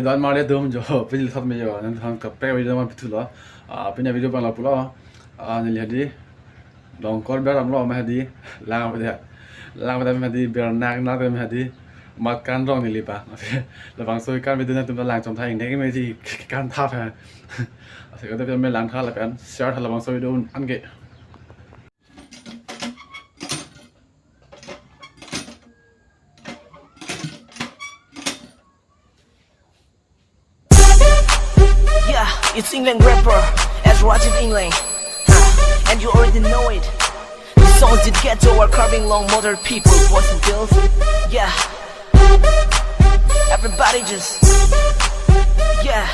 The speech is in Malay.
dan mare dum jo pil thot me jo nan thang ka pe video man pithulo pinya video pang la pulo ni hadi dong kor ber am lo ma hadi lang ba ma hadi ber nak nak ma hadi mat kan rong ni lipa la bang soi kan video nan tum lang chom thai ne me ji kan tha pha se ko te me lang tha la kan share tha la bang soi do an ge It's England rapper as Rajiv England, and you already know it. The songs did get to our carving long motor people, boys and girls. Yeah, everybody just, yeah.